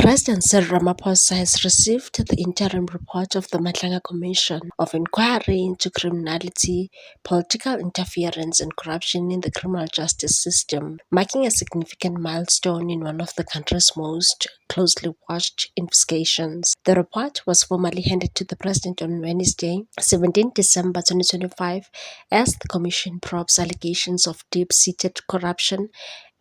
President Cyril Ramaphosa has received the interim report of the Matlanga Commission of Inquiry into Criminality, Political Interference and Corruption in the Criminal Justice System, marking a significant milestone in one of the country's most closely watched investigations. The report was formally handed to the President on Wednesday, 17 December 2025, as the Commission probes allegations of deep-seated corruption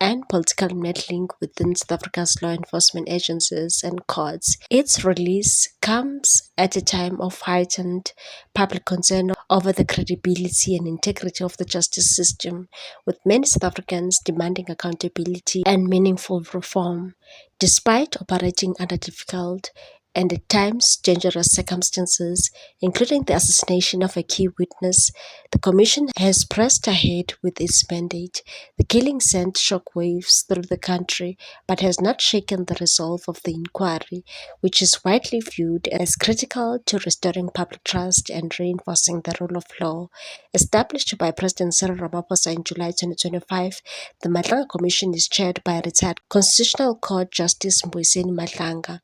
and political meddling within South Africa's law enforcement agencies and courts. Its release comes at a time of heightened public concern over the credibility and integrity of the justice system, with many South Africans demanding accountability and meaningful reform. Despite operating under difficult and at times dangerous circumstances, including the assassination of a key witness, the Commission has pressed ahead with its mandate. The killing sent shockwaves through the country, but has not shaken the resolve of the inquiry, which is widely viewed as critical to restoring public trust and reinforcing the rule of law. Established by President Cyril Ramaphosa in July 2025, the Matlanga Commission is chaired by retired Constitutional Court Justice Mbuyiseni Matlanga.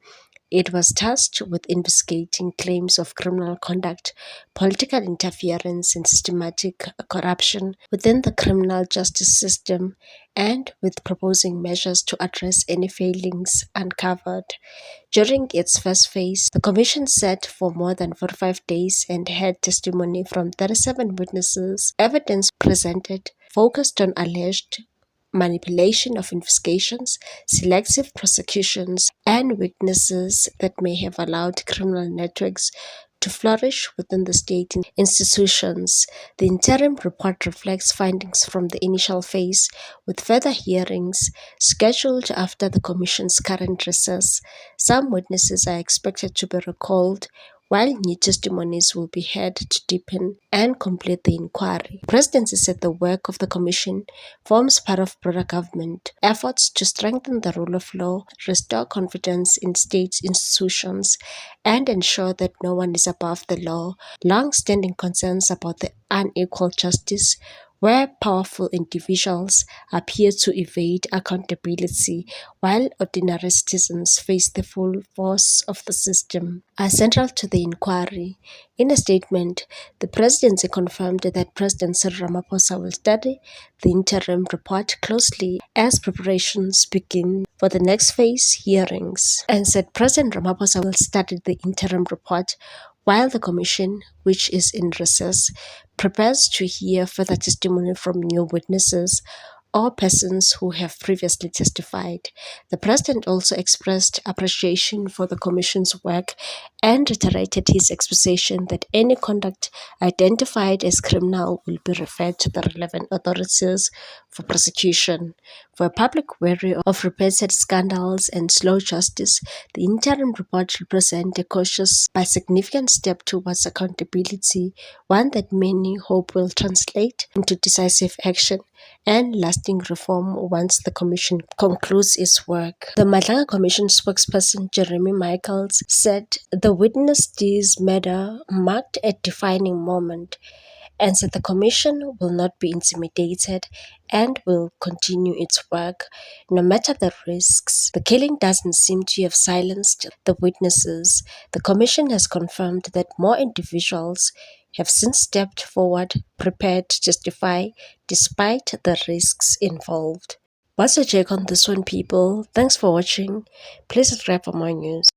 It was tasked with investigating claims of criminal conduct, political interference, and systematic corruption within the criminal justice system, and with proposing measures to address any failings uncovered. During its first phase, the Commission sat for more than 45 days and heard testimony from 37 witnesses. Evidence presented focused on alleged manipulation of investigations, selective prosecutions, and weaknesses that may have allowed criminal networks to flourish within the state institutions. The interim report reflects findings from the initial phase, with further hearings scheduled after the Commission's current recess. Some witnesses are expected to be recalled, while new testimonies will be heard to deepen and complete the inquiry. The Presidency said the work of the Commission forms part of broader government efforts to strengthen the rule of law, restore confidence in state institutions, and ensure that no one is above the law. Long-standing concerns about the unequal justice where powerful individuals appear to evade accountability while ordinary citizens face the full force of the system, are central to the inquiry. In a statement, the Presidency confirmed that President Cyril Ramaphosa will study the interim report closely as preparations begin for the next phase hearings, and said President Ramaphosa will study the interim report while the Commission, which is in recess, prepares to hear further testimony from new witnesses or persons who have previously testified. The President also expressed appreciation for the Commission's work and reiterated his expectation that any conduct identified as criminal will be referred to the relevant authorities for prosecution. For a public weary of repeated scandals and slow justice, the interim report represents a cautious but significant step towards accountability, one that many hope will translate into decisive action and lasting reform once the Commission concludes its work. The Matlanga Commission spokesperson Jeremy Michaels said the Witness Deeds matter marked a defining moment, and said the Commission will not be intimidated and will continue its work no matter the risks. The killing doesn't seem to have silenced the witnesses. The Commission has confirmed that more individuals have since stepped forward, prepared to testify despite the risks involved. What's your take on this one, people? Thanks for watching. Please subscribe for more news.